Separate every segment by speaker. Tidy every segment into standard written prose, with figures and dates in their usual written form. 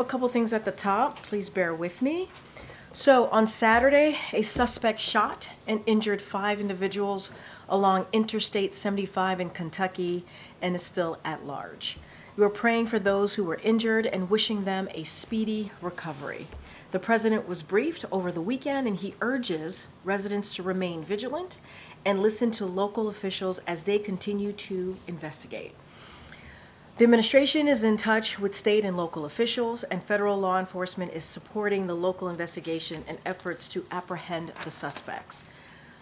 Speaker 1: A couple things at the top, please bear with me. So on Saturday, a suspect shot and injured 5 individuals along Interstate 75 in Kentucky and is still at large. We are praying for those who were injured and wishing them a speedy recovery. The president was briefed over the weekend and he urges residents to remain vigilant and listen to local officials as they continue to investigate. The administration is in touch with state and local officials, and federal law enforcement is supporting the local investigation and efforts to apprehend the suspects.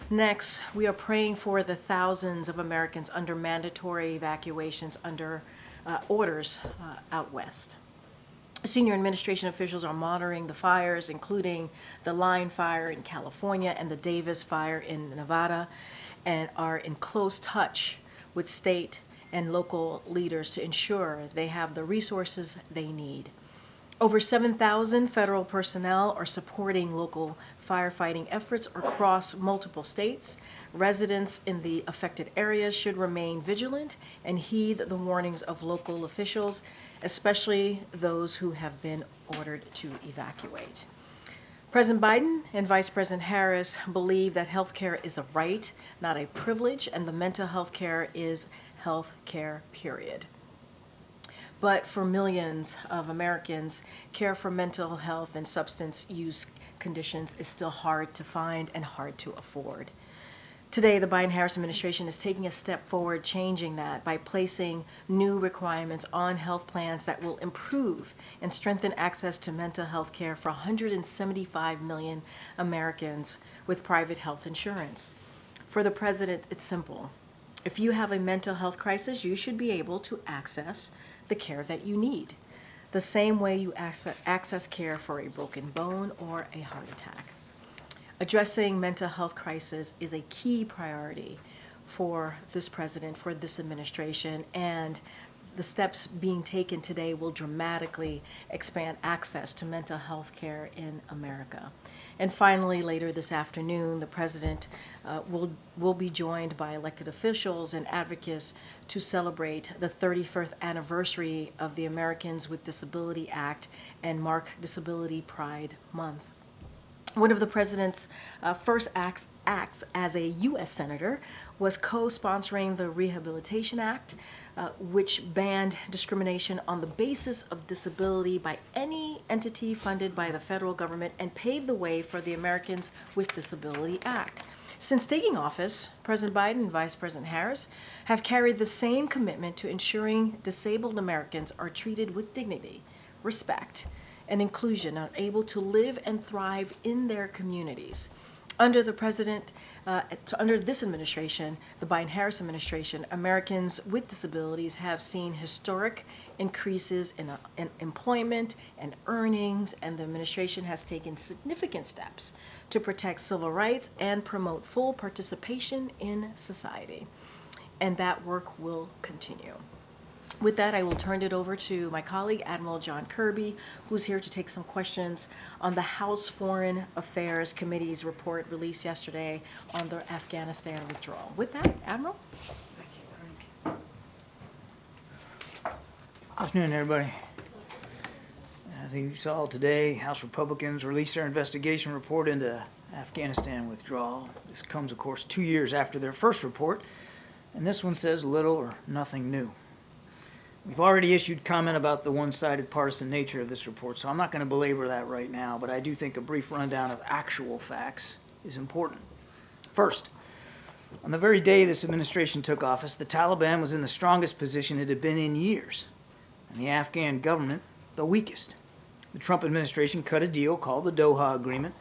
Speaker 1: Next, we are praying for the thousands of Americans under mandatory evacuations under orders out west. Senior administration officials are monitoring the fires, including the Line Fire in California and the Davis Fire in Nevada, and are in close touch with state and local leaders to ensure they have the resources they need. Over 7,000 federal personnel are supporting local firefighting efforts across multiple states. Residents in the affected areas should remain vigilant and heed the warnings of local officials, especially those who have been ordered to evacuate. President Biden and Vice President Harris believe that health care is a right, not a privilege, and the mental health care is health care, period. But for millions of Americans, care for mental health and substance use conditions is still hard to find and hard to afford. Today, the Biden-Harris administration is taking a step forward, changing that by placing new requirements on health plans that will improve and strengthen access to mental health care for 175 million Americans with private health insurance. For the president, it's simple. If you have a mental health crisis, you should be able to access the care that you need, the same way you access care for a broken bone or a heart attack. Addressing mental health crisis is a key priority for this president, for this administration, and the steps being taken today will dramatically expand access to mental health care in America. And finally, later this afternoon, the president will be joined by elected officials and advocates to celebrate the 31st anniversary of the Americans with Disability Act and mark Disability Pride Month. One of the president's first acts as a U.S. senator was co-sponsoring the Rehabilitation Act, which banned discrimination on the basis of disability by any entity funded by the federal government and paved the way for the Americans with Disability Act. Since taking office, President Biden and Vice President Harris have carried the same commitment to ensuring disabled Americans are treated with dignity, respect, and inclusion, are able to live and thrive in their communities. Under the president, under this administration, the Biden-Harris administration, Americans with disabilities have seen historic increases in employment and earnings, and the administration has taken significant steps to protect civil rights and promote full participation in society. And that work will continue. With that, I will turn it over to my colleague, Admiral John Kirby, who's here to take some questions on the House Foreign Affairs Committee's report released yesterday on the Afghanistan withdrawal. With that, Admiral.
Speaker 2: Good afternoon, everybody. As you saw today, House Republicans released their investigation report into Afghanistan withdrawal. This comes, of course, 2 years after their first report, and this one says little or nothing new. We've already issued comment about the one-sided partisan nature of this report, so I'm not going to belabor that right now, but I do think a brief rundown of actual facts is important. First, on the very day this administration took office, the Taliban was in the strongest position it had been in years, and the Afghan government the weakest. The Trump administration cut a deal called the Doha Agreement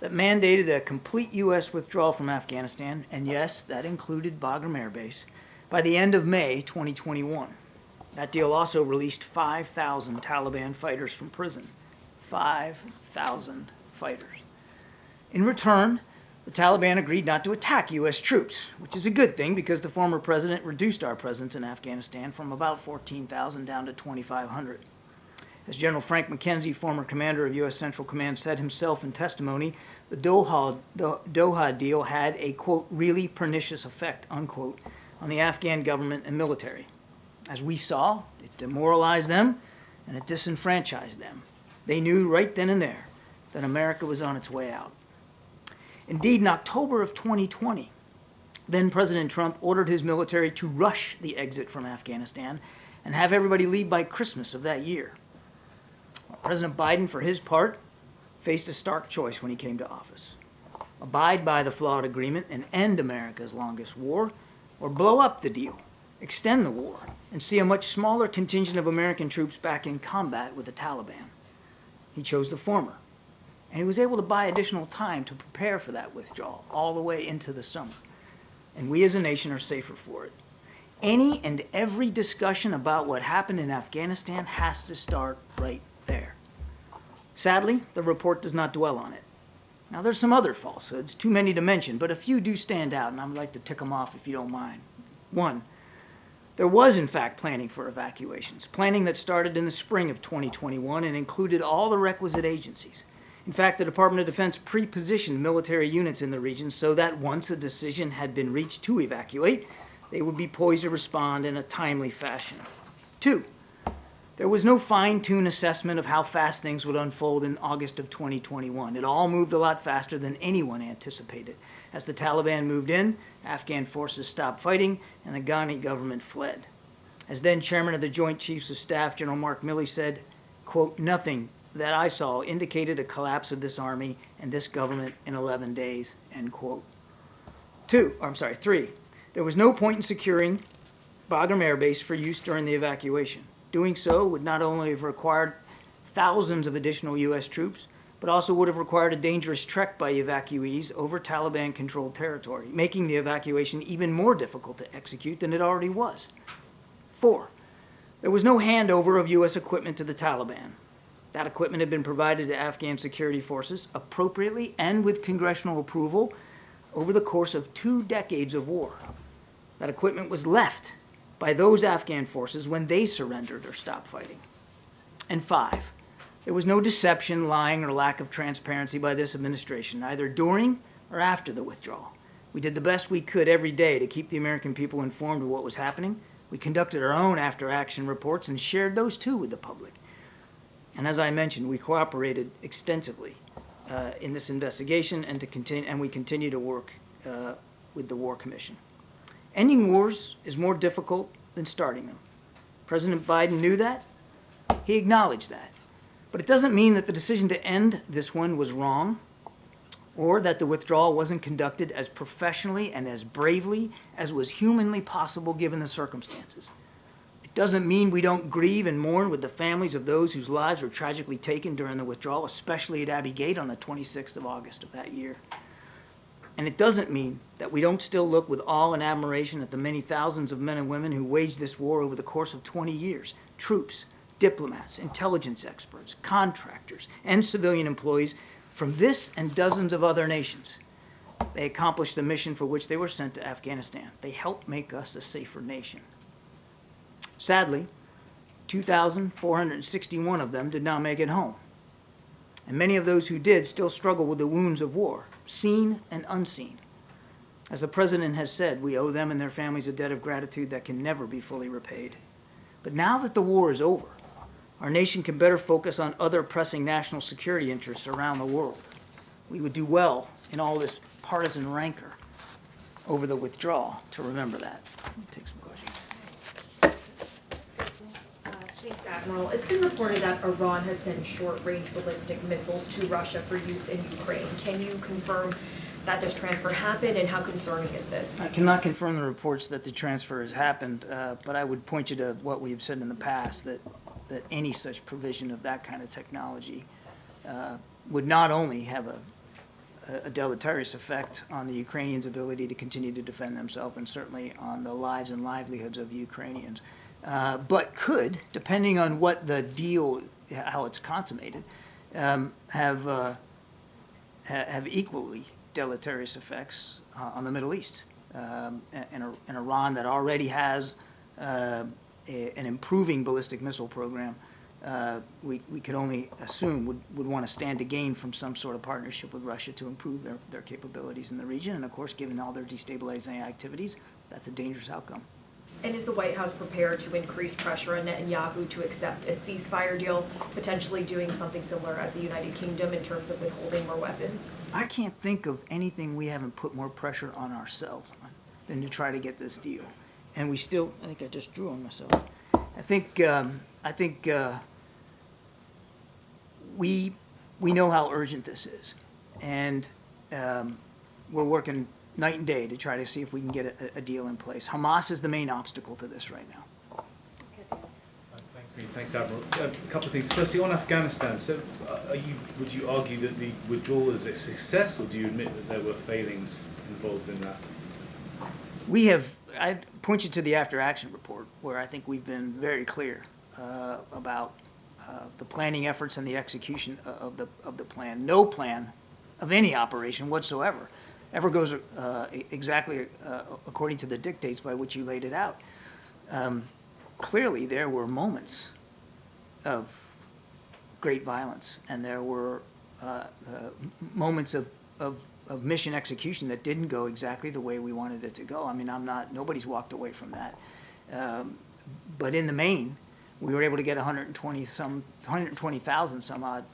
Speaker 2: that mandated a complete U.S. withdrawal from Afghanistan, and yes, that included Bagram Air Base, by the end of May 2021. That deal also released 5,000 Taliban fighters from prison. 5,000 fighters. In return, the Taliban agreed not to attack U.S. troops, which is a good thing because the former president reduced our presence in Afghanistan from about 14,000 down to 2,500. As General Frank McKenzie, former commander of U.S. Central Command, said himself in testimony, the Doha deal had a, quote, really pernicious effect, unquote, on the Afghan government and military. As we saw, it demoralized them and it disenfranchised them. They knew right then and there that America was on its way out. Indeed, in October of 2020, then President Trump ordered his military to rush the exit from Afghanistan and have everybody leave by Christmas of that year. President Biden, for his part, faced a stark choice when he came to office. Abide by the flawed agreement and end America's longest war, or blow up the deal, extend the war, and see a much smaller contingent of American troops back in combat with the Taliban. He chose the former, and he was able to buy additional time to prepare for that withdrawal all the way into the summer. And we as a nation are safer for it. Any and every discussion about what happened in Afghanistan has to start right there. Sadly, the report does not dwell on it. Now, there's some other falsehoods, too many to mention, but a few do stand out, and I would like to tick them off if you don't mind. One, there was, in fact, planning for evacuations, planning that started in the spring of 2021 and included all the requisite agencies. In fact, the Department of Defense pre-positioned military units in the region so that once a decision had been reached to evacuate, they would be poised to respond in a timely fashion. Two, there was no fine-tuned assessment of how fast things would unfold in August of 2021. It all moved a lot faster than anyone anticipated. As the Taliban moved in, Afghan forces stopped fighting, and the Ghani government fled. As then Chairman of the Joint Chiefs of Staff, General Mark Milley said, quote, "Nothing that I saw indicated a collapse of this army and this government in 11 days," end quote. Three, there was no point in securing Bagram Air Base for use during the evacuation. Doing so would not only have required thousands of additional U.S. troops, but also would have required a dangerous trek by evacuees over Taliban-controlled territory, making the evacuation even more difficult to execute than it already was. 4, there was no handover of U.S. equipment to the Taliban. That equipment had been provided to Afghan security forces appropriately and with congressional approval over the course of 2 decades of war. That equipment was left by those Afghan forces when they surrendered or stopped fighting. And 5, there was no deception, lying, or lack of transparency by this administration, either during or after the withdrawal. We did the best we could every day to keep the American people informed of what was happening. We conducted our own after-action reports and shared those too with the public. And as I mentioned, we cooperated extensively in this investigation, and we continue to work with the War Commission. Ending wars is more difficult than starting them. President Biden knew that. He acknowledged that. But it doesn't mean that the decision to end this one was wrong, or that the withdrawal wasn't conducted as professionally and as bravely as was humanly possible given the circumstances. It doesn't mean we don't grieve and mourn with the families of those whose lives were tragically taken during the withdrawal, especially at Abbey Gate on the 26th of August of that year. And it doesn't mean that we don't still look with awe and admiration at the many thousands of men and women who waged this war over the course of 20 years. Troops, diplomats, intelligence experts, contractors, and civilian employees from this and dozens of other nations. They accomplished the mission for which they were sent to Afghanistan. They helped make us a safer nation. Sadly, 2,461 of them did not make it home. And many of those who did still struggle with the wounds of war, seen and unseen. As the President has said, we owe them and their families a debt of gratitude that can never be fully repaid. But now that the war is over, our nation can better focus on other pressing national security interests around the world. We would do well in all this partisan rancor over the withdrawal to remember that. Let me take some questions.
Speaker 3: Thanks, Admiral. It's been reported that Iran has sent short-range ballistic missiles to Russia for use in Ukraine. Can you confirm that this transfer happened, and how concerning is this?
Speaker 2: I cannot confirm the reports that the transfer has happened, but I would point you to what we have said in the past, that any such provision of that kind of technology would not only have a deleterious effect on the Ukrainians' ability to continue to defend themselves, and certainly on the lives and livelihoods of Ukrainians, but could, depending on what the deal, how it's consummated, have equally deleterious effects on the Middle East. And Iran, that already has an improving ballistic missile program, we could only assume would want to stand to gain from some sort of partnership with Russia to improve their capabilities in the region. And of course, given all their destabilizing activities, that's a dangerous outcome.
Speaker 3: And is the White House prepared to increase pressure on Netanyahu to accept a ceasefire deal, potentially doing something similar as the United Kingdom in terms of withholding more weapons?
Speaker 2: I can't think of anything we haven't put more pressure on ourselves on than to try to get this deal. And we still, I think I just drew on myself. I think we know how urgent this is, and we're working night and day to try to see if we can get a deal in place. Hamas is the main obstacle to this right now.
Speaker 4: Thanks, Green. Thanks, Admiral. A couple of things. Firstly, on Afghanistan, so would you argue that the withdrawal is a success, or do you admit that there were failings involved in that?
Speaker 2: I'd point you to the after action report, where I think we've been very clear about the planning efforts and the execution of the plan. No plan of any operation whatsoever ever goes exactly according to the dictates by which you laid it out. Clearly, there were moments of great violence, and there were moments of mission execution that didn't go exactly the way we wanted it to go. I mean, nobody's walked away from that. But in the main, we were able to get 120,000 some odd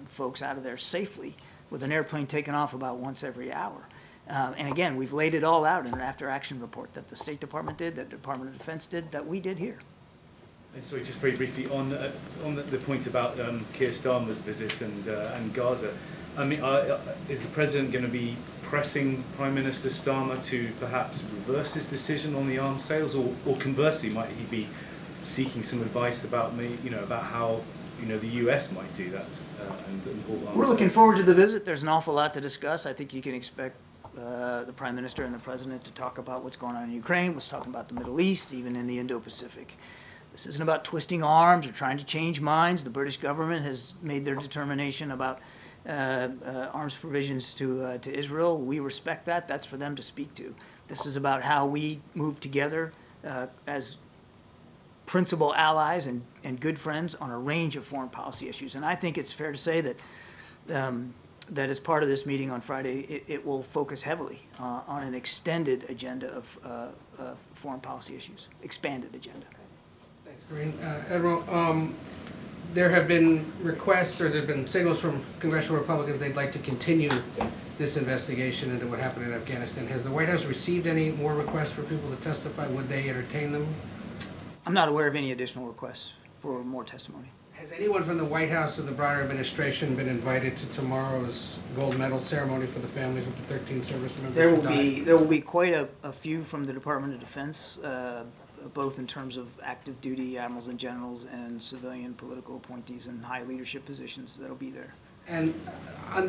Speaker 2: folks out of there safely, with an airplane taking off about once every hour. And again, we've laid it all out in an after-action report that the State Department did, that the Department of Defense did, that we did here.
Speaker 4: And sorry, just very briefly on the point about Keir Starmer's visit and Gaza. I mean, is the president going to be pressing Prime Minister Starmer to perhaps reverse his decision on the arms sales, or conversely, might he be seeking some advice about about how the U.S. might do that and halt arms
Speaker 2: We're looking
Speaker 4: sales?
Speaker 2: forward to the visit. There's an awful lot to discuss. I think you can expect the Prime Minister and the President to talk about what's going on in Ukraine, what's talking about the Middle East, even in the Indo-Pacific. This isn't about twisting arms or trying to change minds. The British government has made their determination about arms provisions to Israel. We respect that. That's for them to speak to. This is about how we move together as principal allies and good friends on a range of foreign policy issues. And I think it's fair to say that that as part of this meeting on Friday, it will focus heavily on an extended agenda of foreign policy issues, expanded agenda.
Speaker 5: Thanks, Karine. Admiral, there have been requests, or there have been signals from congressional Republicans they'd like to continue this investigation into what happened in Afghanistan. Has the White House received any more requests for people to testify? Would they entertain them?
Speaker 2: I'm not aware of any additional requests for more testimony.
Speaker 5: Has anyone from the White House or the broader administration been invited to tomorrow's gold medal ceremony for the families of the 13 service members who died?
Speaker 2: There will be quite a few from the Department of Defense, both in terms of active duty admirals and generals and civilian political appointees in high leadership positions that'll be there.
Speaker 5: And on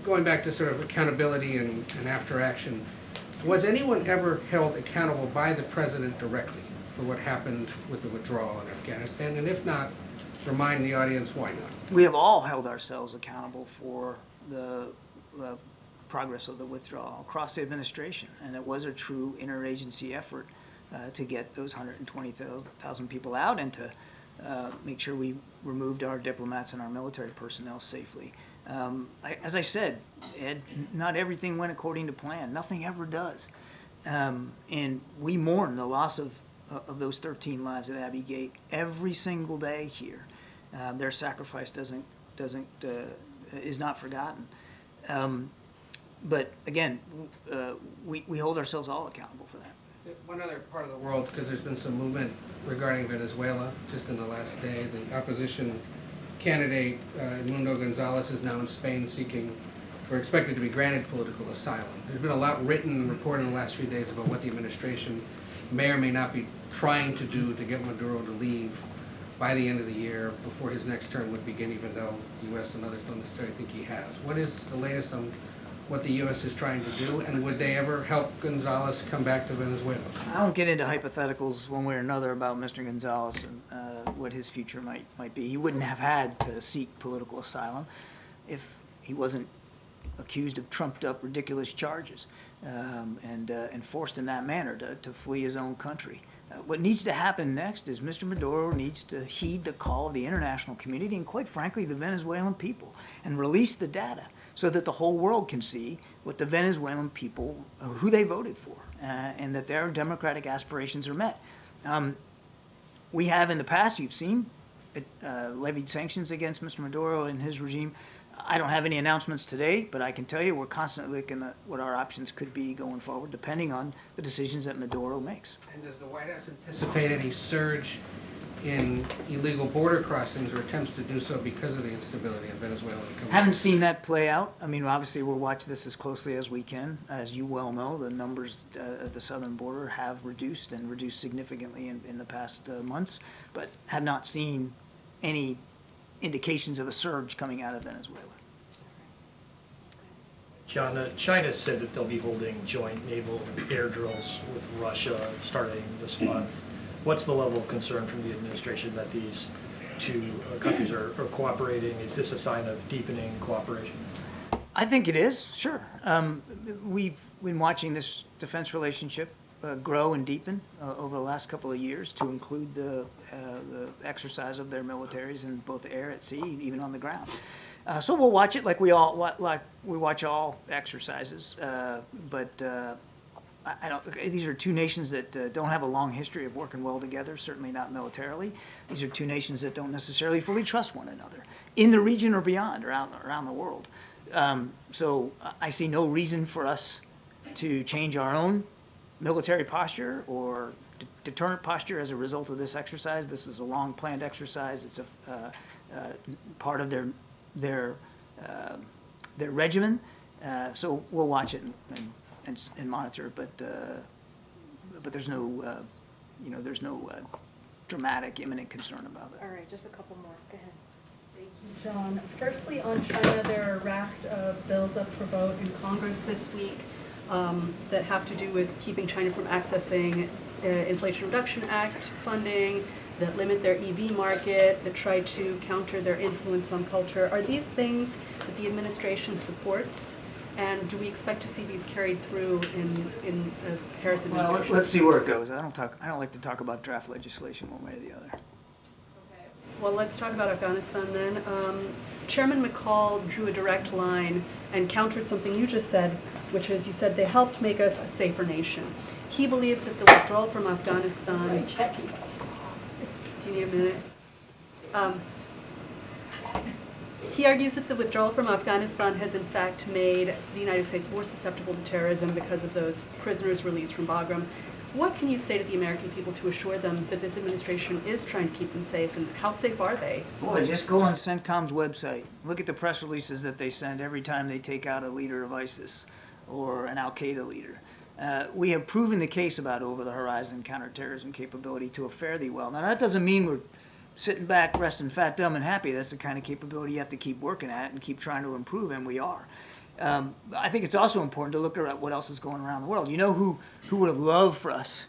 Speaker 5: going back to sort of accountability and after action, was anyone ever held accountable by the president directly for what happened with the withdrawal in Afghanistan? And if not, remind the audience why not.
Speaker 2: We have all held ourselves accountable for the progress of the withdrawal across the administration, and it was a true interagency effort to get those 120,000 people out and to make sure we removed our diplomats and our military personnel safely. As I said, Ed, not everything went according to plan. Nothing ever does. And we mourn the loss of those 13 lives at Abbey Gate every single day here. Their sacrifice is not forgotten. But again, we hold ourselves all accountable for that.
Speaker 5: One other part of the world, because there's been some movement regarding Venezuela just in the last day. The opposition candidate, Edmundo Gonzalez, is now in Spain seeking, or expected to be granted political asylum. There's been a lot written and reported in the last few days about what the administration may or may not be trying to do to get Maduro to leave by the end of the year, before his next term would begin, even though the U.S. and others don't necessarily think he has. What is the latest on what the U.S. is trying to do, and would they ever help Gonzalez come back to Venezuela?
Speaker 2: I don't get into hypotheticals one way or another about Mr. Gonzalez and what his future might be. He wouldn't have had to seek political asylum if he wasn't accused of trumped-up, ridiculous charges and forced in that manner to flee his own country. What needs to happen next is Mr. Maduro needs to heed the call of the international community and, quite frankly, the Venezuelan people, and release the data so that the whole world can see what the Venezuelan people, who they voted for. and that their democratic aspirations are met. We have in the past, you've seen, levied sanctions against Mr. Maduro and his regime. I don't have any announcements today, but I can tell you we're constantly looking at what our options could be going forward, depending on the decisions that Maduro makes.
Speaker 5: And does the White House anticipate any surge in illegal border crossings or attempts to do so because of the instability in Venezuela?
Speaker 2: Haven't seen that play out. I mean, obviously, we'll watch this as closely as we can. As you well know, the numbers at the southern border have reduced and reduced significantly in the past months, but have not seen any indications of a surge coming out of Venezuela.
Speaker 6: John, China said that they'll be holding joint naval air drills with Russia starting this month. What's the level of concern from the administration that these two countries are cooperating? Is this a sign of deepening cooperation?
Speaker 2: I think it is, sure. We've been watching this defense relationship grow and deepen over the last couple of years to include the exercise of their militaries in both the air, at sea, even on the ground. So we'll watch it like we watch all exercises, but these are two nations that don't have a long history of working well together, certainly not militarily. These are two nations that don't necessarily fully trust one another in the region or beyond, around the world. So I see no reason for us to change our own military posture or deterrent posture as a result of this exercise. This is a long-planned exercise. It's a part of their regimen. So we'll watch it and monitor, but there's no, there's no dramatic, imminent concern about it.
Speaker 1: All right, just a couple more. Go ahead.
Speaker 7: Thank you, John. Firstly, on China, there are a raft of bills up for vote in Congress this week that have to do with keeping China from accessing Inflation Reduction Act funding, that limit their EV market, that try to counter their influence on culture. Are these things that the administration supports? And do we expect to see these carried through in the Harris administration?
Speaker 2: Well, let's see where it goes. I don't like to talk about draft legislation one way or the other.
Speaker 7: Okay. Well, let's talk about Afghanistan then. Chairman McCall drew a direct line and countered something you just said, which is you said they helped make us a safer nation. He believes that the withdrawal from Afghanistan. Do you need a minute? He argues that the withdrawal from Afghanistan has in fact made the United States more susceptible to terrorism because of those prisoners released from Bagram. What can you say to the American people to assure them that this administration is trying to keep them safe, and how safe are they?
Speaker 2: Boy, just go on CENTCOM's website. Look at the press releases that they send every time they take out a leader of ISIS or an al-Qaeda leader. We have proven the case about over-the-horizon counterterrorism capability to a fairly well. Now, that doesn't mean we're sitting back, resting fat, dumb, and happy. That's the kind of capability you have to keep working at and keep trying to improve, and we are. I think it's also important to look at what else is going around the world. You know who would have loved for us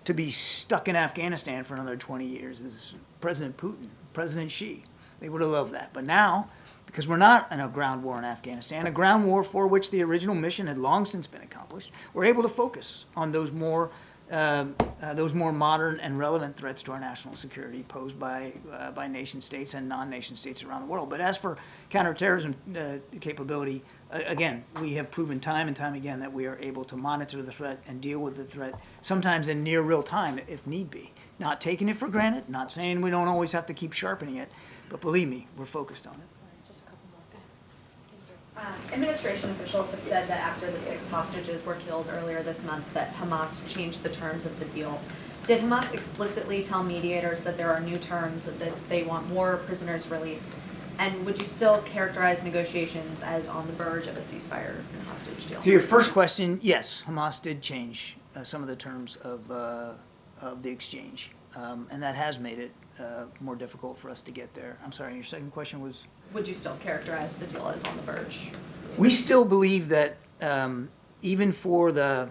Speaker 2: to be stuck in Afghanistan for another 20 years is President Putin, President Xi. They would have loved that. But now, because we're not in a ground war in Afghanistan, a ground war for which the original mission had long since been accomplished, we're able to focus on those more modern and relevant threats to our national security posed by nation states and non-nation states around the world. But as for counterterrorism capability, again, we have proven time and time again that we are able to monitor the threat and deal with the threat, sometimes in near real time if need be. Not taking it for granted, not saying we don't always have to keep sharpening it, but believe me, we're focused on it.
Speaker 3: Administration officials have said that after the 6 hostages were killed earlier this month that Hamas changed the terms of the deal. Did Hamas explicitly tell mediators that there are new terms, that they want more prisoners released? And would you still characterize negotiations as on the verge of a ceasefire and hostage deal?
Speaker 2: To your first question, yes, Hamas did change some of the terms of the exchange, and that has made it more difficult for us to get there. I'm sorry, your second question was?
Speaker 3: Would you still characterize the deal as on the verge?
Speaker 2: We still believe that even for the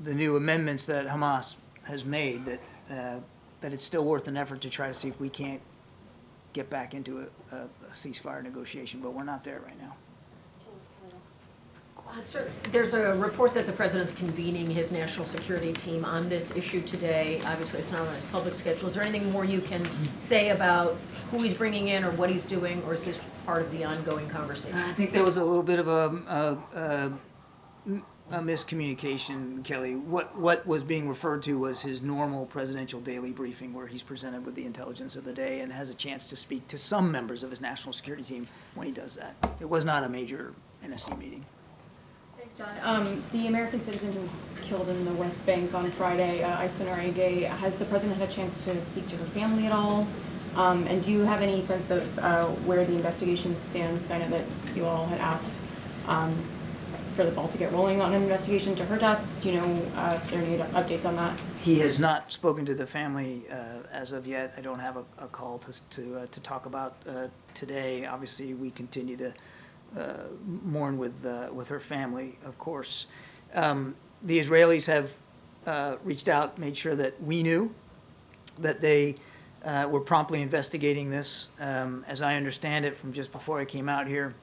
Speaker 2: new amendments that Hamas has made, that it's still worth an effort to try to see if we can't get back into a ceasefire negotiation, but we're not there right now.
Speaker 8: Sir, there's a report that the president's convening his national security team on this issue today. Obviously, it's not on his public schedule. Is there anything more you can say about who he's bringing in or what he's doing, or is this part of the ongoing conversation?
Speaker 2: I think there was a little bit of a a miscommunication, Kelly. What was being referred to was his normal presidential daily briefing where he's presented with the intelligence of the day and has a chance to speak to some members of his national security team when he does that. It was not a major NSC meeting.
Speaker 9: Thanks, John. The American citizen who was killed in the West Bank on Friday, Aysen Ege, has the president had a chance to speak to her family at all? And do you have any sense of where the investigation stands? I know that you all had asked for the ball to get rolling on an investigation to her death. Do you know if there are any updates on that?
Speaker 2: He has not spoken to the family as of yet. I don't have a call to talk about today. Obviously, we continue to mourn with her family, of course. The Israelis have reached out, made sure that we knew that they were promptly investigating this. As I understand it from just before I came out here,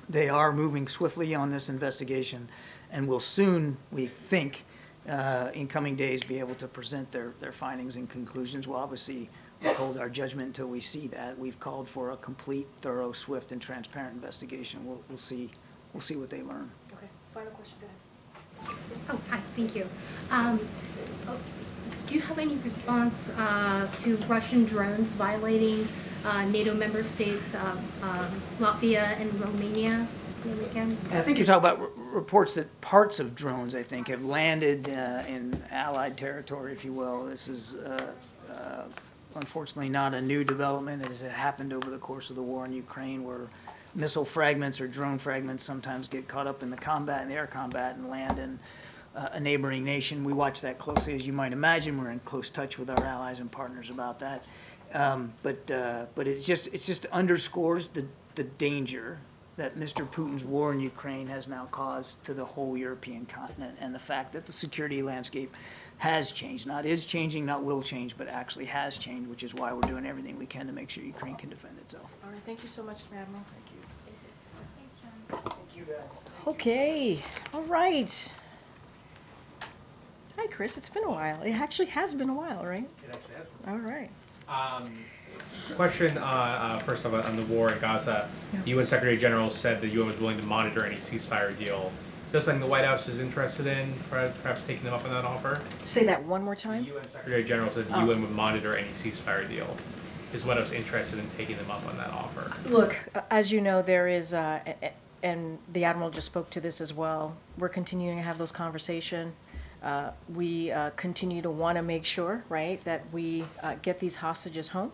Speaker 2: they are moving swiftly on this investigation and will soon, we think, in coming days, be able to present their findings and conclusions. We'll obviously withhold our judgment until we see that. We've called for a complete, thorough, swift, and transparent investigation. We'll see what they learn.
Speaker 1: Okay, final question, go ahead.
Speaker 10: Oh, hi, thank you. Do you have any response to Russian drones violating NATO member states, Latvia and Romania the weekend?
Speaker 2: I think you're talking about reports that parts of drones, I think, have landed in Allied territory, if you will. This is unfortunately not a new development. It has happened over the course of the war in Ukraine, where missile fragments or drone fragments sometimes get caught up in the combat, in the air combat, and land in a neighboring nation. We watch that closely, as you might imagine. We're in close touch with our allies and partners about that. But it just underscores the danger that Mr. Putin's war in Ukraine has now caused to the whole European continent, and the fact that the security landscape has changed, not is changing, not will change, but actually has changed, which is why we're doing everything we can to make sure Ukraine can defend itself.
Speaker 1: All right, thank you so much, Admiral. Thank you.
Speaker 10: Thanks, John.
Speaker 2: Thank you, guys.
Speaker 1: Okay, all right. Hi, Chris. It's been a while. It actually has been a while, right?
Speaker 11: It actually has.
Speaker 1: All right.
Speaker 11: Question, first of all, on the war in Gaza.
Speaker 1: Yeah.
Speaker 11: The UN Secretary General said the UN was willing to monitor any ceasefire deal. Is this something the White House is interested in, perhaps taking them up on that offer?
Speaker 1: Say that one more
Speaker 11: The
Speaker 1: time.
Speaker 11: UN Secretary General said the UN would monitor any ceasefire deal. Is the White House interested in taking them up on that offer?
Speaker 1: Look, as you know, there is, and the Admiral just spoke to this as well, we're continuing to have those conversations. We continue to want to make sure, right, that we get these hostages home.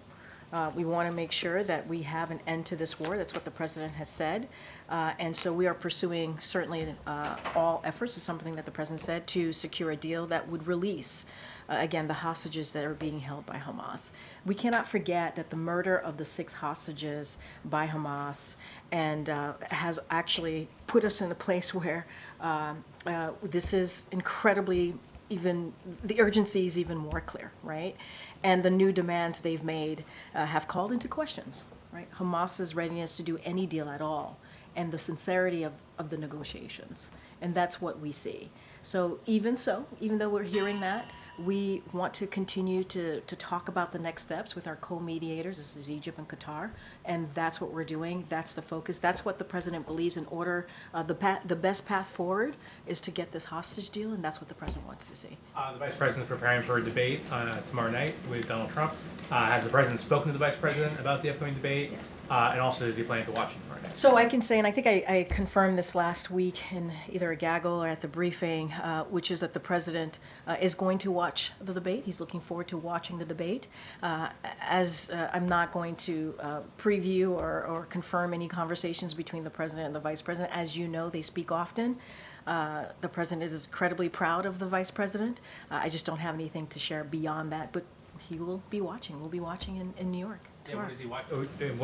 Speaker 1: We want to make sure that we have an end to this war. That's what the president has said. And so we are pursuing certainly all efforts, is something that the president said, to secure a deal that would release, again, the hostages that are being held by Hamas. We cannot forget that the murder of the 6 hostages by Hamas and has actually put us in a place where this is incredibly, even the urgency is even more clear, right? And the new demands they've made have called into questions, right? Hamas's readiness to do any deal at all, and the sincerity of the negotiations. And that's what we see. So, even though we're hearing that, we want to continue to talk about the next steps with our co-mediators. This is Egypt and Qatar, and that's what we're doing. That's the focus. That's what the president believes in order. The best path forward is to get this hostage deal, and that's what the president wants to see.
Speaker 11: The Vice President is preparing for a debate tomorrow night with Donald Trump. Has the President spoken to the Vice President about the upcoming debate? And also, is he planning to watch it tomorrow night?
Speaker 1: So I can say, and I think I confirmed this last week in either a gaggle or at the briefing, which is that the president is going to watch the debate. He's looking forward to watching the debate. I'm not going to preview or confirm any conversations between the president and the vice president. As you know, they speak often. The president is incredibly proud of the vice president. I just don't have anything to share beyond that, but he will be watching. We'll be watching in New York.
Speaker 11: Yeah, what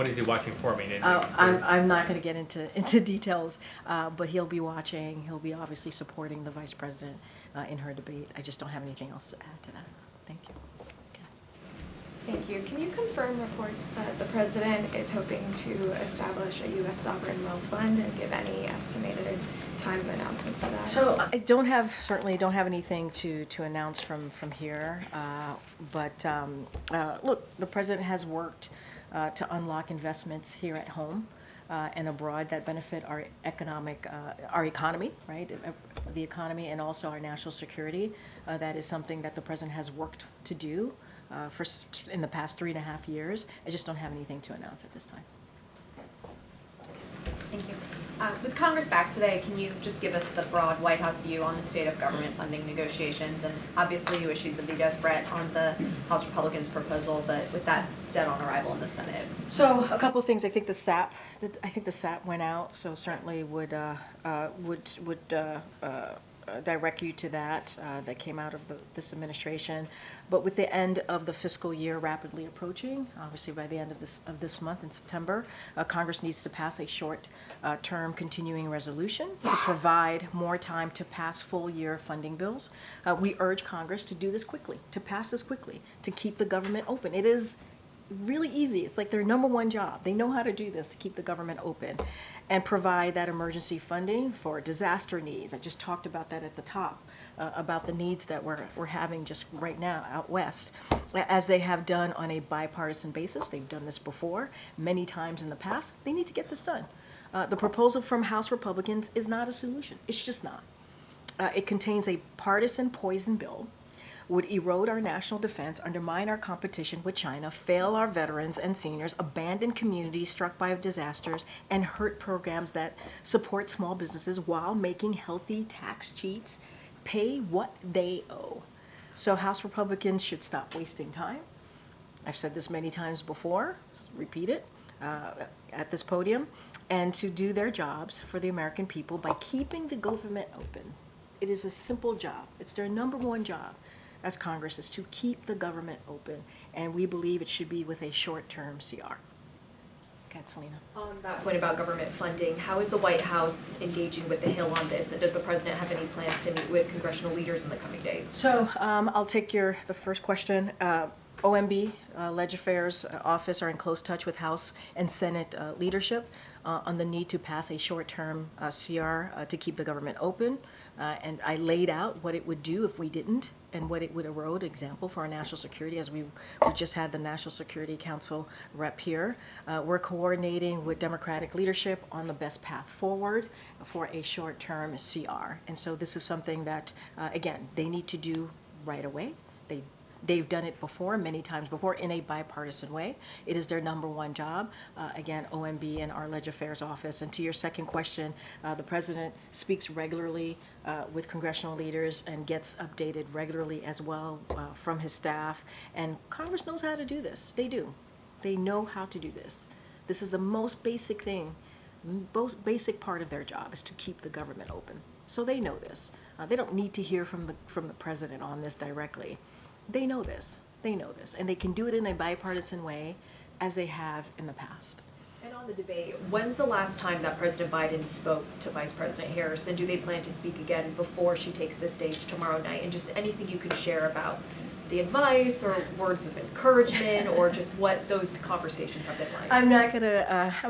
Speaker 11: is he watching for? I mean,
Speaker 1: I'm not going to get into details, but he'll be watching. He'll be obviously supporting the vice president in her debate. I just don't have anything else to add to that. Thank you.
Speaker 12: Thank you. Can you confirm reports that the president is hoping to establish a U.S. sovereign wealth fund and give any estimated time of announcement for that?
Speaker 1: So I certainly don't have anything to announce from here. But look, the president has worked to unlock investments here at home. and abroad that benefit our economy, right? The economy and also our national security. That is something that the president has worked to do in the past 3.5 years. I just don't have anything to announce at this time.
Speaker 3: Thank you. With Congress back today, can you just give us the broad White House view on the state of government funding negotiations? And obviously you issued the veto threat on the House Republicans' proposal, but with that dead on arrival in the Senate.
Speaker 1: So a couple of things. I think the SAP went out, so certainly would direct you to that. That came out of this administration. But with the end of the fiscal year rapidly approaching, obviously by the end of this month in September, Congress needs to pass a short-term continuing resolution to provide more time to pass full-year funding bills. We urge Congress to do this quickly, to pass this quickly, to keep the government open. It is really easy. It's like their number one job. They know how to do this, to keep the government open and provide that emergency funding for disaster needs. I just talked about that at the top, about the needs that we're having just right now out west, as they have done on a bipartisan basis. They've done this before, many times in the past. They need to get this done. The proposal from House Republicans is not a solution. It's just not. It contains a partisan poison bill, would erode our national defense, undermine our competition with China, fail our veterans and seniors, abandon communities struck by disasters, and hurt programs that support small businesses while making healthy tax cheats pay what they owe. So House Republicans should stop wasting time. I've said this many times before, repeat it at this podium, and to do their jobs for the American people by keeping the government open. It is a simple job. It's their number one job as Congress, is to keep the government open, and we believe it should be with a short-term CR. Okay, Selena.
Speaker 3: On that point about government funding, how is the White House engaging with the Hill on this, and does the president have any plans to meet with congressional leaders in the coming days?
Speaker 1: So I'll take the first question. OMB, Leg Affairs Office, are in close touch with House and Senate leadership on the need to pass a short-term CR to keep the government open. And I laid out what it would do if we didn't, and what it would erode, example, for our national security, as we just had the National Security Council rep here. We're coordinating with Democratic leadership on the best path forward for a short-term CR. And so this is something that, again, they need to do right away. They've done it before, many times before, in a bipartisan way. It is their number one job. Again, OMB and our Leg Affairs Office. And to your second question, the president speaks regularly with congressional leaders and gets updated regularly as well from his staff. And Congress knows how to do this. They do. They know how to do this. This is the most basic thing, most basic part of their job, is to keep the government open. So they know this. They don't need to hear from the president on this directly. They know this. They know this. And they can do it in a bipartisan way, as they have in the past.
Speaker 3: And on the debate, when's the last time that President Biden spoke to Vice President Harris, and do they plan to speak again before she takes the stage tomorrow night? And just anything you can share about the advice or words of encouragement, or just what those conversations have been like.
Speaker 1: I'm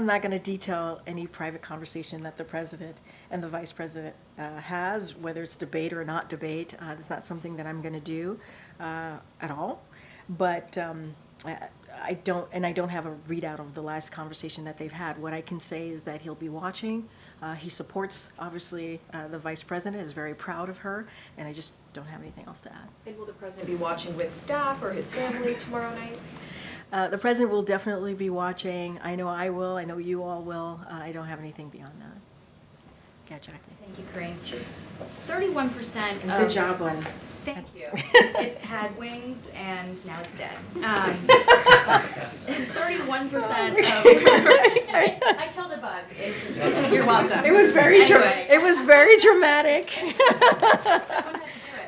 Speaker 1: not gonna detail any private conversation that the president and the vice president has, whether it's debate or not debate. It's not something that I'm gonna do at all. But I don't have a readout of the last conversation that they've had. What I can say is that he'll be watching. He supports, obviously, the vice president, is very proud of her, and I just don't have anything else to add.
Speaker 3: And will the president be watching with staff or his family tomorrow night?
Speaker 1: The president will definitely be watching. I know I will. I know you all will. I don't have anything beyond that. Yeah, Jackie.
Speaker 13: Thank you, Karine. 31% of...
Speaker 1: Good job on...
Speaker 13: Thank you. It had wings and now it's dead. 31% of... I killed a bug. You're welcome.
Speaker 1: It was very
Speaker 13: anyway.
Speaker 1: It was very dramatic.
Speaker 13: Someone had to do it.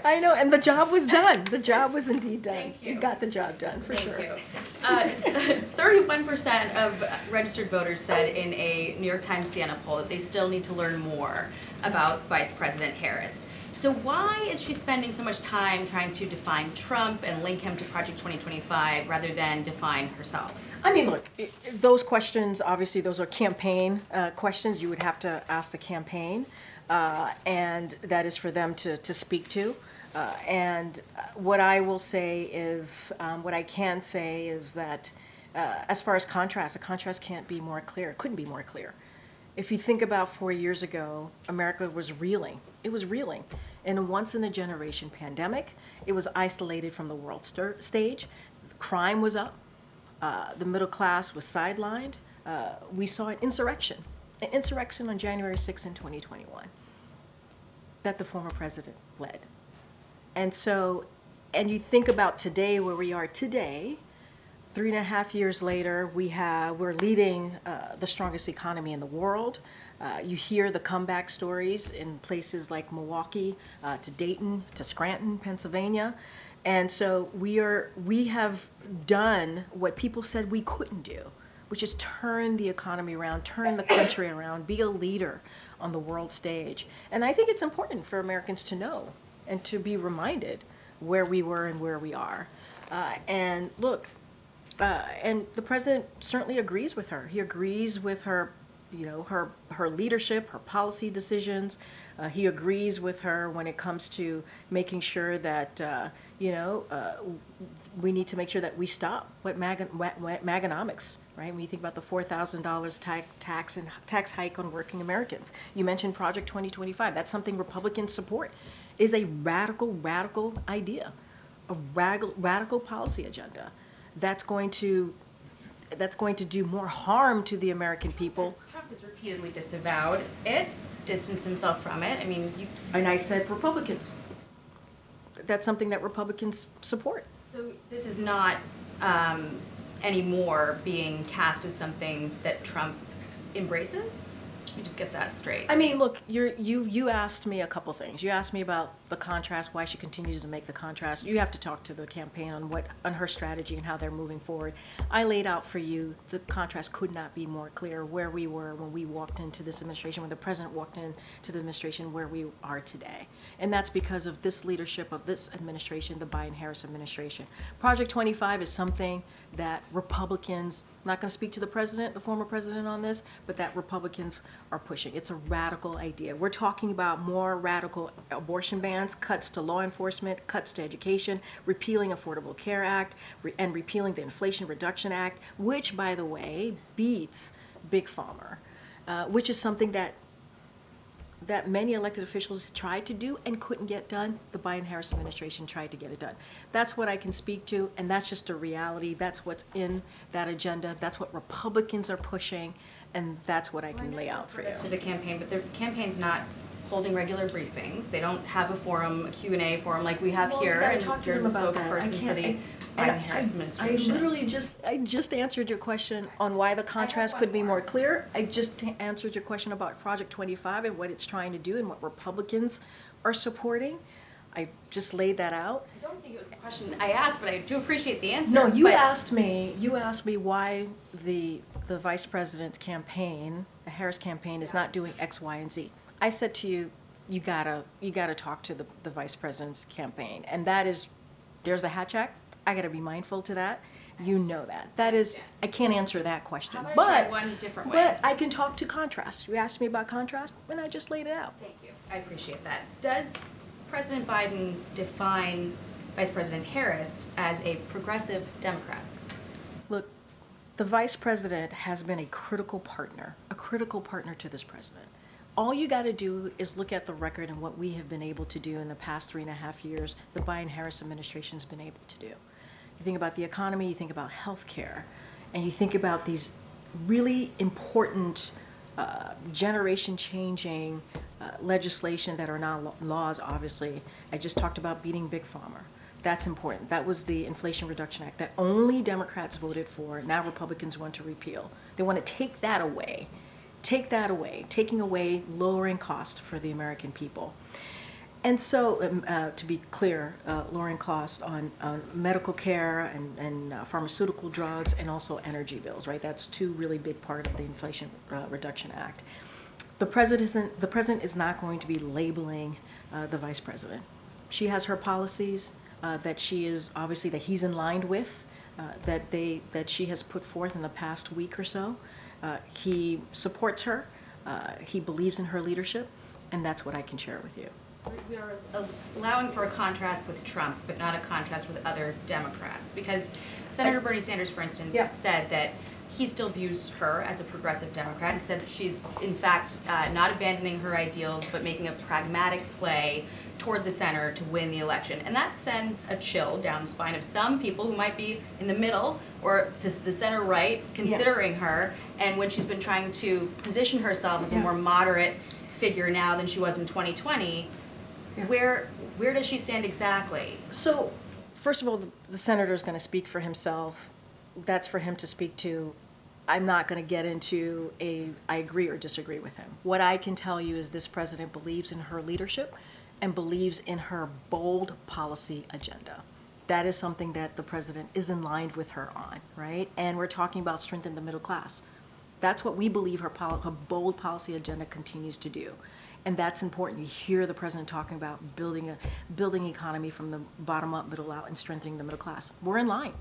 Speaker 1: I know, and the job was done. The job was indeed done.
Speaker 13: Thank you.
Speaker 1: You got the job done, for sure.
Speaker 13: Thank you. 31% of registered voters said in a New York Times Siena poll that they still need to learn more about Vice President Harris. So why is she spending so much time trying to define Trump and link him to Project 2025 rather than define herself?
Speaker 1: I mean, look, those questions, obviously, those are campaign questions. You would have to ask the campaign, and that is for them to speak to. And what I will say is, what I can say is that as far as contrast, a contrast can't be more clear. It couldn't be more clear. If you think about 4 years ago, America was reeling. It was reeling. In a once-in-a-generation pandemic, it was isolated from the world stage. Crime was up. The middle class was sidelined. We saw an insurrection on January 6th in 2021 that the former president led. And so, and you think about today, where we are today, 3.5 years later, we're leading the strongest economy in the world. You hear the comeback stories in places like Milwaukee, to Dayton, to Scranton, Pennsylvania. And so we have done what people said we couldn't do, which is turn the economy around, turn the country around, be a leader on the world stage. And I think it's important for Americans to know and to be reminded where we were and where we are. And look, and the president certainly agrees with her. He agrees with her, her leadership, her policy decisions. He agrees with her when it comes to making sure that, we need to make sure that we stop what Maganomics, right? When you think about the $4,000 tax hike on working Americans. You mentioned Project 2025. That's something Republicans support. Is a radical idea, a radical policy agenda. That's going to do more harm to the American people.
Speaker 13: Trump has repeatedly disavowed it, distanced himself from it. I mean,
Speaker 1: and I said Republicans. That's something that Republicans support.
Speaker 13: So this is not anymore being cast as something that Trump embraces? Let me just get that straight.
Speaker 1: I mean, look, you asked me a couple things. You asked me about the contrast, why she continues to make the contrast. You have to talk to the campaign on her strategy and how they're moving forward. I laid out for you the contrast could not be more clear where we were when we walked into this administration, when the president walked into the administration, where we are today. And that's because of this leadership of this administration, the Biden-Harris administration. Project 25 is something that Republicans, I'm not going to speak to the president, the former president on this, but that Republicans are pushing. It's a radical idea. We're talking about more radical abortion bans, cuts to law enforcement, cuts to education, repealing Affordable Care Act, and repealing the Inflation Reduction Act, which, by the way, beats Big Pharma, which is something that many elected officials tried to do and couldn't get done. The Biden-Harris administration tried to get it done. That's what I can speak to, and that's just a reality. That's what's in that agenda. That's what Republicans are pushing, and that's what I can lay out for you.
Speaker 13: To the campaign, but the campaign's not holding regular briefings. They don't have a forum, a Q&A forum like we have here, and you're the spokesperson for the Biden-Harris administration.
Speaker 1: I literally just answered your question on why the contrast could be more clear. I just answered your question about Project 25 and what it's trying to do and what Republicans are supporting. I just laid that out.
Speaker 13: I don't think it was the question I asked, but I do appreciate the answer.
Speaker 1: No, you asked me why the vice president's campaign, the Harris campaign, is not doing X, Y, and Z. I said to you, you gotta talk to the vice president's campaign, and that is, there's the hat check. I gotta be mindful to that. You know that. That is, I can't answer that question.
Speaker 13: How about I try one different way?
Speaker 1: But I can talk to contrast. You asked me about contrast, and I just laid it out.
Speaker 13: Thank you. I appreciate that. Does President Biden define Vice President Harris as a progressive Democrat?
Speaker 1: Look, the vice president has been a critical partner to this president. All you got to do is look at the record and what we have been able to do in the past 3.5 years, the Biden-Harris administration has been able to do. You think about the economy, you think about healthcare, and you think about these really important generation-changing legislation that are now laws, obviously. I just talked about beating Big Pharma. That's important. That was the Inflation Reduction Act that only Democrats voted for. Now Republicans want to repeal. They want to take that away. Taking away lowering cost for the American people. And so, to be clear, lowering cost on medical care and pharmaceutical drugs and also energy bills, right? That's two really big part of the Inflation Reduction Act. The president is not going to be labeling the vice president. She has her policies that he's in line with, that she has put forth in the past week or so. He supports her, he believes in her leadership, and that's what I can share with you.
Speaker 13: we are allowing for a contrast with Trump, but not a contrast with other Democrats. Because Senator Bernie Sanders, for instance,
Speaker 1: Yeah.
Speaker 13: said that he still views her as a progressive Democrat. He said that she's, in fact, not abandoning her ideals, but making a pragmatic play toward the center to win the election. And that sends a chill down the spine of some people who might be in the middle or to the center right, considering her, and when she's been trying to position herself as a more moderate figure now than she was in 2020, where does she stand exactly?
Speaker 1: So, first of all, the senator is going to speak for himself. That's for him to speak to. I'm not going to get into I agree or disagree with him. What I can tell you is this president believes in her leadership and believes in her bold policy agenda. That is something that the president is in line with her on, right? And we're talking about strengthening the middle class. That's what we believe her bold policy agenda continues to do. And that's important. You hear the president talking about building economy from the bottom up, middle out, and strengthening the middle class. We're in line.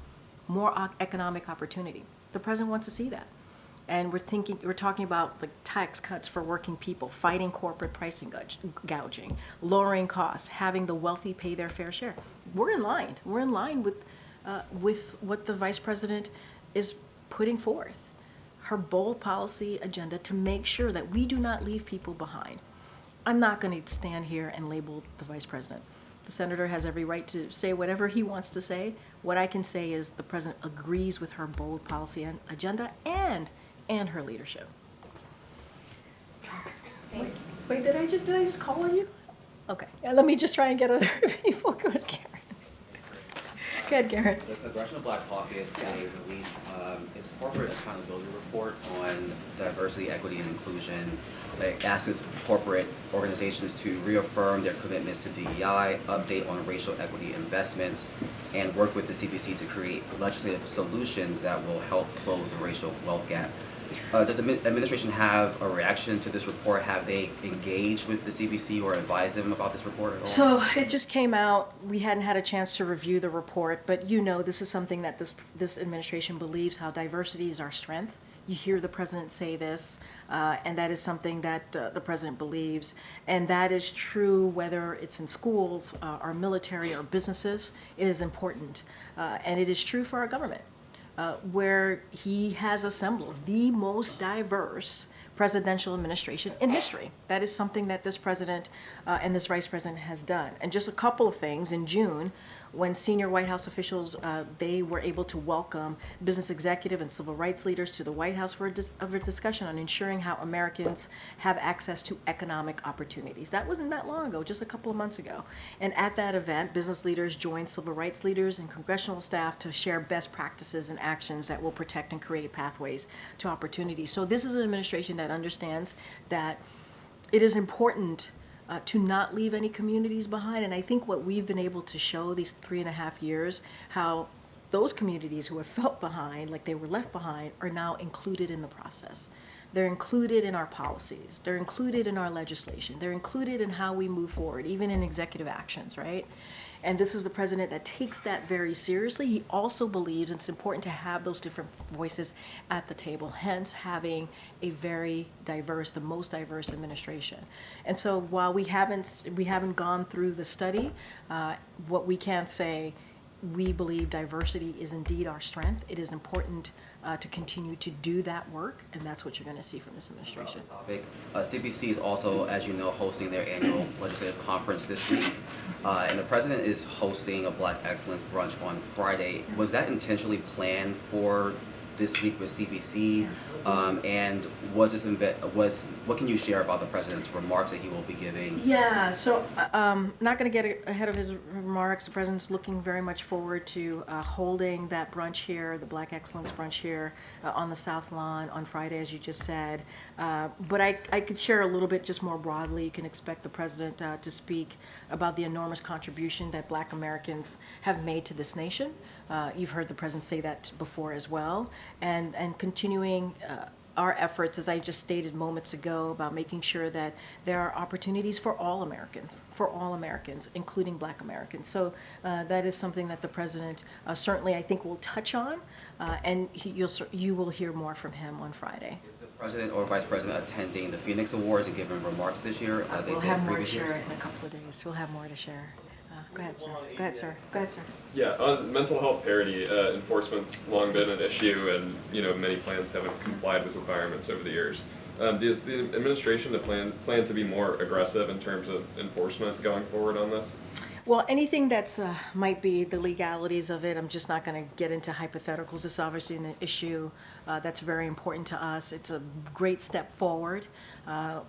Speaker 1: More economic opportunity. The president wants to see that. And we're talking about like tax cuts for working people, fighting corporate pricing gouging, lowering costs, having the wealthy pay their fair share. We're in line. We're in line with what the vice president is putting forth. Her bold policy agenda to make sure that we do not leave people behind. I'm not going to stand here and label the vice president. The senator has every right to say whatever he wants to say. What I can say is the president agrees with her bold policy agenda and her leadership. Wait, did I just call on you? Okay, let me just try and get other people. Go ahead, Karen. Go ahead, Karen.
Speaker 14: The Congressional Black Caucus today released its corporate accountability report on diversity, equity, and inclusion. It asks corporate organizations to reaffirm their commitments to DEI, update on racial equity investments, and work with the CBC to create legislative solutions that will help close the racial wealth gap. Does the administration have a reaction to this report? Have they engaged with the CBC or advised them about this report at all?
Speaker 1: So it just came out. We hadn't had a chance to review the report, but you know this is something that this administration believes, how diversity is our strength. You hear the president say this, and that is something that the president believes. And that is true whether it's in schools, our military, or businesses. It is important. And it is true for our government. Where he has assembled the most diverse presidential administration in history. That is something that this president and this vice president has done. And just a couple of things, in June, when senior White House officials, they were able to welcome business executive and civil rights leaders to the White House for a discussion on ensuring how Americans have access to economic opportunities. That wasn't that long ago, just a couple of months ago. And at that event, business leaders joined civil rights leaders and congressional staff to share best practices and actions that will protect and create pathways to opportunity. So this is an administration that understands that it is important to not leave any communities behind. And I think what we've been able to show these 3.5 years, how those communities who have felt behind, like they were left behind, are now included in the process. They're included in our policies. They're included in our legislation. They're included in how we move forward, even in executive actions, right? And this is the president that takes that very seriously. He also believes it's important to have those different voices at the table, hence having a very diverse, the most diverse administration. And so while we haven't gone through the study, what we can say, we believe diversity is indeed our strength. It is important to continue to do that work, and that's what you're going to see from this administration.
Speaker 14: CBC is also, as you know, hosting their annual legislative conference this week, and the president is hosting a Black Excellence brunch on Friday. Was that intentionally planned for this week with CBC? And was this what can you share about the president's remarks that he will be giving?
Speaker 1: Yeah, so not going to get ahead of his remarks. The president's looking very much forward to holding that brunch here, the Black Excellence brunch here on the South Lawn on Friday, as you just said. But I could share a little bit just more broadly. You can expect the president to speak about the enormous contribution that Black Americans have made to this nation. You've heard the president say that before as well. And continuing our efforts, as I just stated moments ago, about making sure that there are opportunities for all Americans, including Black Americans. So that is something that the President certainly, I think, will touch on, and you will hear more from him on Friday.
Speaker 14: Is the President or Vice President attending the Phoenix Awards and giving remarks this year?
Speaker 1: We'll have more to share in a couple of days. We'll have more to share. Go ahead, sir. Go ahead, sir. Go ahead, sir.
Speaker 15: Yeah, on mental health parity, enforcement's long been an issue, and many plans haven't complied with requirements over the years. Does the administration plan to be more aggressive in terms of enforcement going forward on this?
Speaker 1: Well, anything that's might be the legalities of it, I'm just not going to get into hypotheticals. It's obviously an issue that's very important to us. It's a great step forward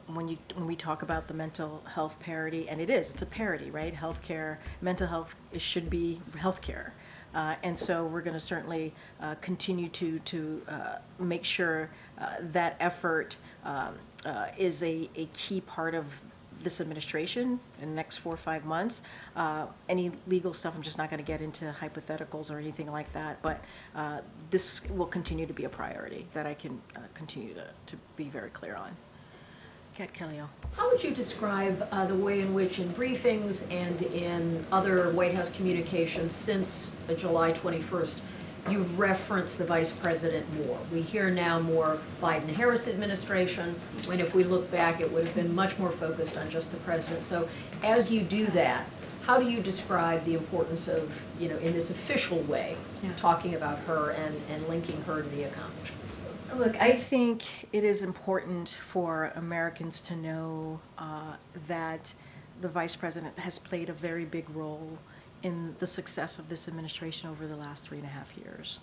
Speaker 1: when we talk about the mental health parity, and it's a parity, right? Healthcare, mental health, it should be healthcare. And so we're going to certainly continue to make sure that effort is a key part of this administration in the next 4 or 5 months. Any legal stuff, I'm just not going to get into hypotheticals or anything like that, but this will continue to be a priority that I can continue to be very clear on. Kat Kellyo.
Speaker 8: How would you describe the way in which in briefings and in other White House communications since July 21st, you reference the Vice President more? We hear now more Biden-Harris administration, when if we look back, it would have been much more focused on just the President. So as you do that, how do you describe the importance of, in this official way, talking about her and linking her to the accomplishments?
Speaker 1: Look, I think it is important for Americans to know that the Vice President has played a very big role in the success of this administration over the last 3.5 years.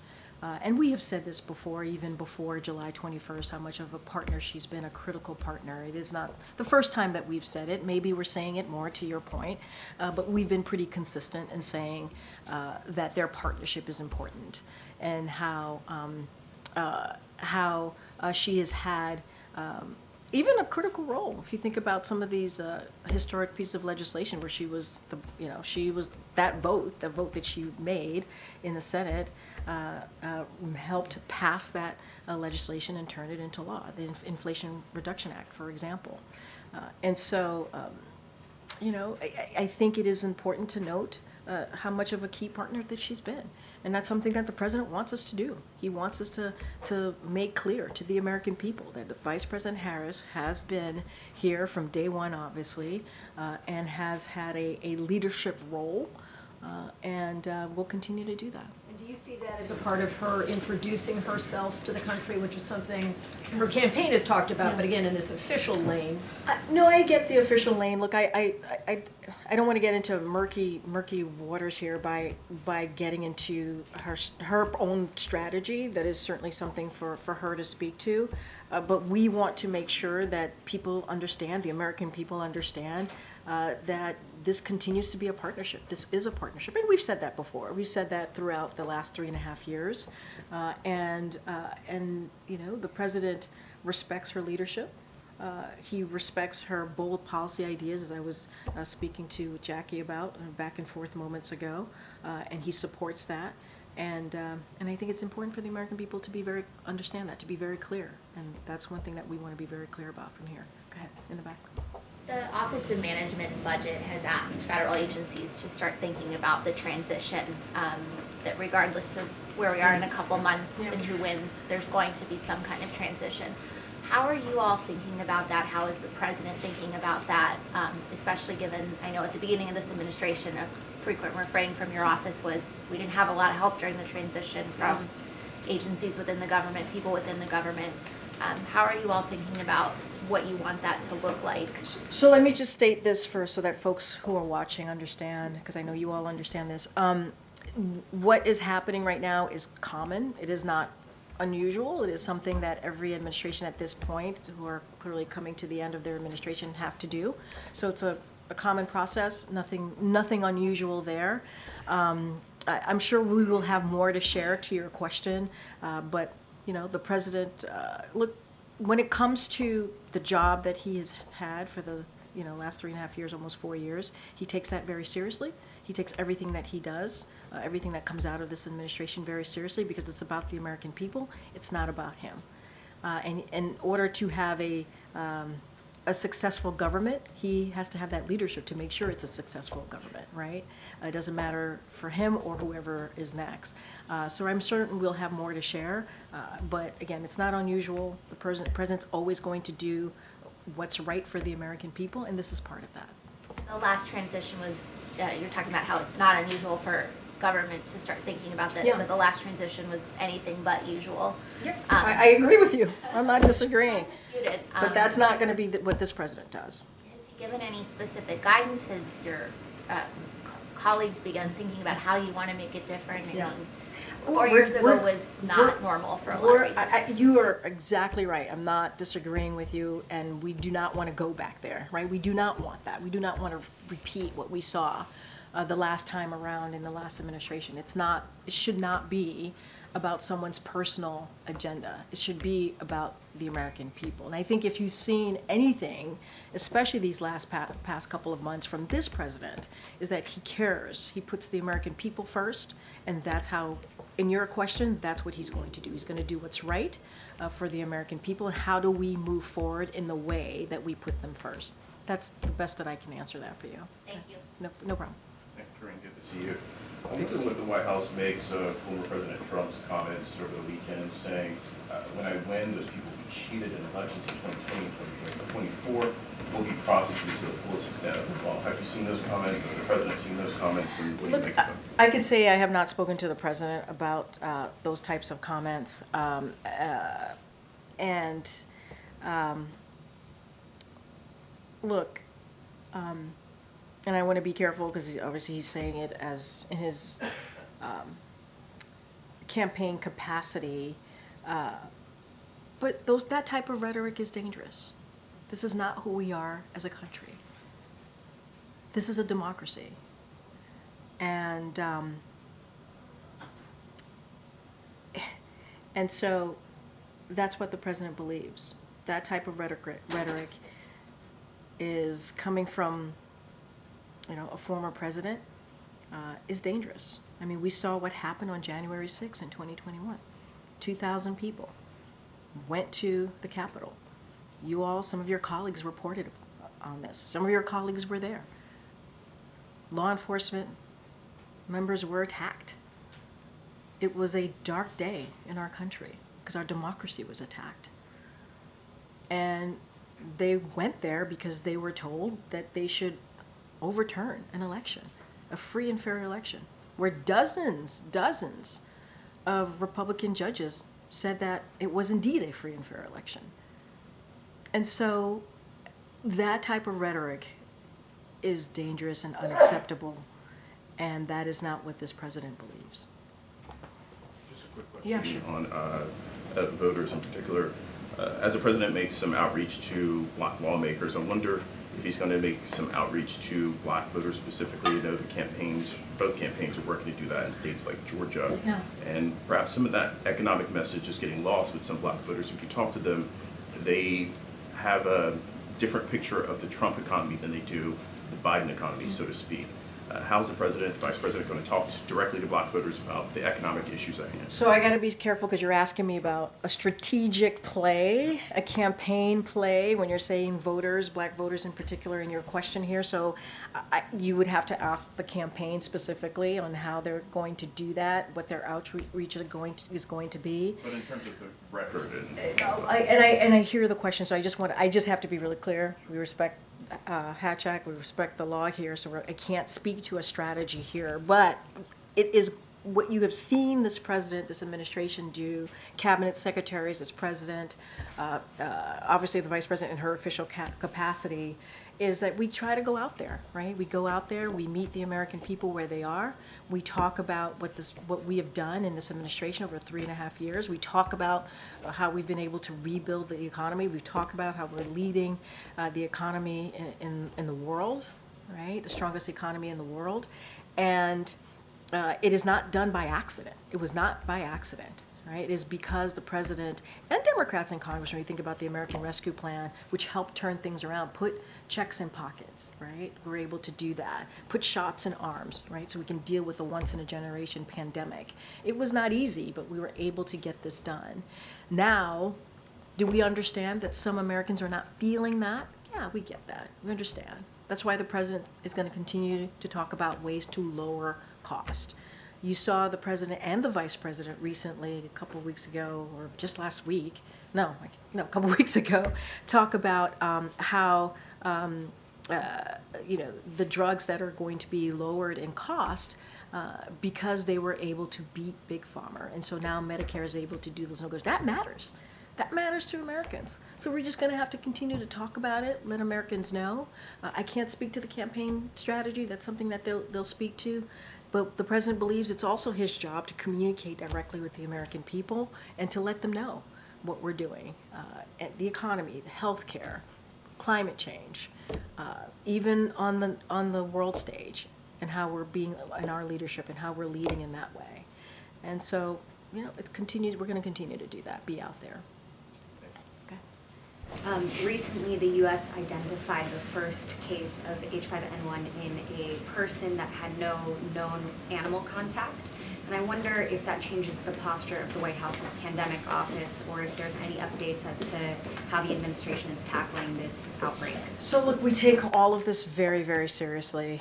Speaker 1: And we have said this before, even before July 21st, how much of a partner she's been, a critical partner. It is not the first time that we've said it. Maybe we're saying it more, to your point, but we've been pretty consistent in saying that their partnership is important, and how she has had even a critical role. If you think about some of these historic pieces of legislation where she was that vote, the vote that she made in the Senate, helped pass that legislation and turn it into law, the Inflation Reduction Act, for example. And so, I think it is important to note how much of a key partner that she's been. And that's something that the President wants us to do. He wants us to make clear to the American people that the Vice President Harris has been here from day one, obviously, and has had a leadership role, and will continue to do that.
Speaker 8: And do you see that as a part of her introducing herself to the country, which is something her campaign has talked about, but again, in this official lane?
Speaker 1: No, I get the official lane. Look, I don't want to get into murky waters here by getting into her own strategy. That is certainly something for her to speak to. But we want to make sure that people understand, the American people understand, that this continues to be a partnership. This is a partnership, and we've said that before. We've said that throughout the last 3.5 years, and the President respects her leadership. He respects her bold policy ideas, as I was speaking to Jackie about back and forth moments ago, and he supports that. And I think it's important for the American people to understand that, to be very clear. And that's one thing that we want to be very clear about from here. Go ahead, in the back.
Speaker 16: The Office of Management and Budget has asked federal agencies to start thinking about the transition, that regardless of where we are in a couple months and who wins, there's going to be some kind of transition. How are you all thinking about that? How is the President thinking about that, especially given, I know at the beginning of this administration, a frequent refrain from your office was we didn't have a lot of help during the transition from agencies within the government, people within the government. How are you all thinking about what you want that to look like?
Speaker 1: So let me just state this first so that folks who are watching understand, because I know you all understand this. What is happening right now is common. It is not unusual. It is something that every administration at this point, who are clearly coming to the end of their administration, have to do. So it's a common process, nothing unusual there. I'm sure we will have more to share to your question, but the President, look, when it comes to the job that he has had for the last 3.5 years, almost 4 years, he takes that very seriously. He takes everything that he does, everything that comes out of this administration very seriously, because it's about the American people. It's not about him. And in order to have a successful government, he has to have that leadership to make sure it's a successful government, right? It doesn't matter for him or whoever is next. So I'm certain we'll have more to share. But again, it's not unusual. The president's always going to do what's right for the American people, and this is part of that.
Speaker 16: The last transition was, you're talking about how it's not unusual for government to start thinking about this, but the last transition was anything but usual.
Speaker 1: Yeah. I agree with you. I'm not disagreeing.
Speaker 16: Disputed.
Speaker 1: But that's not going to be what this president does.
Speaker 16: Has he given any specific guidance? Has your colleagues begun thinking about how you want to make it different? I mean, 4 years ago was not normal for a lot of reasons.
Speaker 1: You are exactly right. I'm not disagreeing with you, and we do not want to go back there, right? We do not want that. We do not want to repeat what we saw the last time around in the last administration. It should not be about someone's personal agenda. It should be about the American people. And I think if you've seen anything, especially these last past couple of months from this president, is that he cares. He puts the American people first, and that's how, in your question, that's what he's going to do. He's going to do what's right for the American people, and how do we move forward in the way that we put them first. That's the best that I can answer that for you.
Speaker 16: Thank you.
Speaker 17: Thank
Speaker 1: No problem.
Speaker 17: you, Karine. Good to see you. I think that what the White House makes of former President Trump's comments over the weekend saying, when I win, those people who cheated in elections in 2020 and 2024 will be prosecuted to the fullest extent of the law. Have you seen those comments? Has the president seen those comments? And what do you think of them?
Speaker 1: I could say I have not spoken to the president about those types of comments. Look, and I want to be careful because obviously he's saying it as in his campaign capacity, but that type of rhetoric is dangerous. This is not who we are as a country. This is a democracy, and so that's what the president believes. That type of rhetoric is coming from, a former president, is dangerous. I mean, we saw what happened on January 6th in 2021. 2,000 people went to the Capitol. Some of your colleagues reported on this. Some of your colleagues were there. Law enforcement members were attacked. It was a dark day in our country because our democracy was attacked. And they went there because they were told that they should overturn an election, a free and fair election, where dozens of Republican judges said that it was indeed a free and fair election. And so that type of rhetoric is dangerous and unacceptable, and that is not what this president believes.
Speaker 17: Just a quick question on voters in particular. As the president makes some outreach to black lawmakers, I wonder if he's going to make some outreach to black voters specifically. Both campaigns are working to do that in states like Georgia.
Speaker 1: Yeah.
Speaker 17: And perhaps some of that economic message is getting lost with some black voters. If you talk to them, they have a different picture of the Trump economy than they do the Biden economy, so to speak. How's the president, the vice president going to talk directly to black voters about the economic issues at hand?
Speaker 1: So I got to be careful because you're asking me about a strategic play, a campaign play, when you're saying voters, black voters in particular, in your question here. So you would have to ask the campaign specifically on how they're going to do that, what their outreach is going to be.
Speaker 17: But in terms of the record
Speaker 1: I hear the question, so I just have to be really clear. We respect Hatchak, we respect the law here, so I can't speak to a strategy here, but it is what you have seen this president, this administration do, cabinet secretaries, this president, obviously the vice president in her official capacity, is that we try to go out there, right? We go out there, we meet the American people where they are. We talk about what we have done in this administration over 3.5 years. We talk about how we've been able to rebuild the economy. We've talked about how we're leading the economy in the world, right? The strongest economy in the world. And it is not done by accident. It was not by accident. Right? It is because the president and Democrats in Congress, when you think about the American Rescue Plan, which helped turn things around, put checks in pockets, right? We're able to do that. Put shots in arms, right? So we can deal with a once-in-a-generation pandemic. It was not easy, but we were able to get this done. Now, Do we understand that some Americans are not feeling that? Yeah, we get that. We understand. That's why the president is going to continue to talk about ways to lower cost. You saw the president and the vice president recently, a couple of weeks ago, or just last week, a couple of weeks ago, talk about how the drugs that are going to be lowered in cost because they were able to beat Big Pharma. And so now Medicare is able to do those negotiations. That matters. That matters to Americans. So we're just going to have to continue to talk about it, let Americans know. I can't speak to the campaign strategy. That's something that they'll speak to. But the president believes it's also his job to communicate directly with the American people and to let them know what we're doing. The economy, the healthcare, climate change, even on the world stage, and how we're being in our leadership and how we're leading in that way. And so, we're going to continue to do that, be out there.
Speaker 18: Recently, the U.S. identified the first case of H5N1 in a person that had no known animal contact. And I wonder if that changes the posture of the White House's pandemic office, or if there's any updates as to how the administration is tackling this outbreak.
Speaker 1: So look, we take all of this very, very seriously.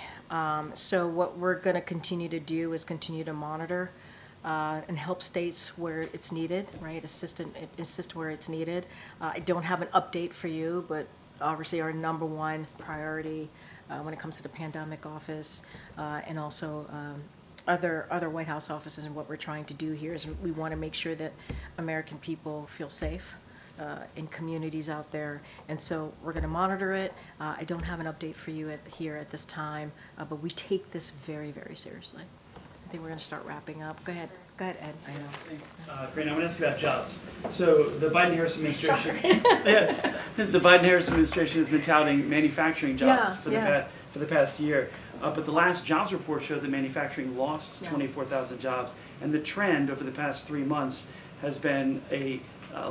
Speaker 1: So what we're going to continue to do is continue to monitor and help states where it's needed, right? Assist where it's needed. I don't have an update for you, but obviously our number one priority when it comes to the pandemic office and also other White House offices, and what we're trying to do here is we want to make sure that American people feel safe in communities out there, and so we're going to monitor it. I don't have an update for you here at this time, but we take this very, very seriously. I think we're going to start wrapping up. Go ahead, Ed. I know.
Speaker 19: Thanks. Karine, I want to ask you about jobs. So the Biden-Harris administration, the Biden-Harris administration has been touting manufacturing jobs for the past year. But the last jobs report showed that manufacturing lost 24,000 jobs, and the trend over the past 3 months has been a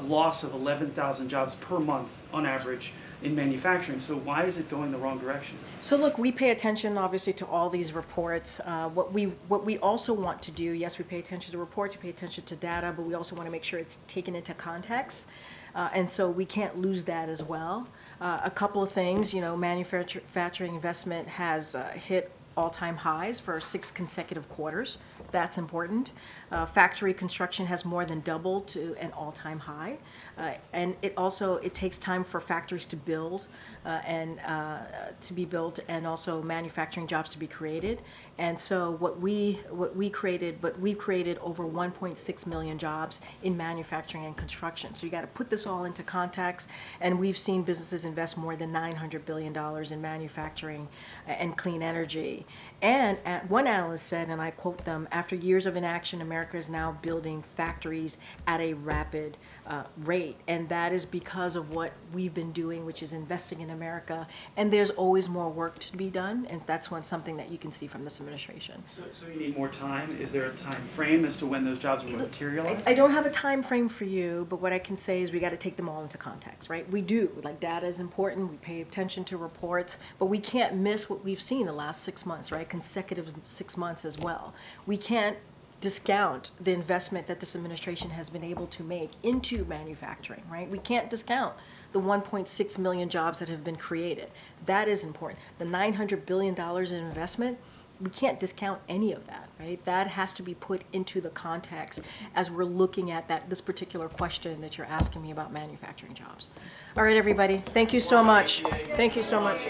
Speaker 19: loss of 11,000 jobs per month on average in manufacturing. So why is it going the wrong direction?
Speaker 1: So look, we pay attention obviously to all these reports. What we also want to do, yes, we pay attention to reports, we pay attention to data, but we also want to make sure it's taken into context. And so we can't lose that as well. A couple of things, manufacturing investment has hit all-time highs for 6 consecutive quarters. That's important. Factory construction has more than doubled to an all-time high. And it takes time for factories to build and to be built, and also manufacturing jobs to be created. And so we've created over 1.6 million jobs in manufacturing and construction. So you got to put this all into context. And we've seen businesses invest more than $900 billion in manufacturing and clean energy. And one analyst said, and I quote them, "After years of inaction, America is now building factories at a rapid rate." And that is because of what we've been doing, which is investing in America. And there's always more work to be done. And that's something that you can see from this administration.
Speaker 19: So you need more time? Is there a time frame as to when those jobs will materialize?
Speaker 1: I don't have a time frame for you, but what I can say is we got to take them all into context, right? We do. Data is important. We pay attention to reports, but we can't miss what we've seen the last 6 months, right? Consecutive 6 months as well. We can't discount the investment that this administration has been able to make into manufacturing, right? We can't discount the 1.6 million jobs that have been created. That is important. The $900 billion in investment, we can't discount any of that, right? That has to be put into the context as we're looking at this particular question that you're asking me about manufacturing jobs. All right, everybody. Thank you so much. Thank you so much.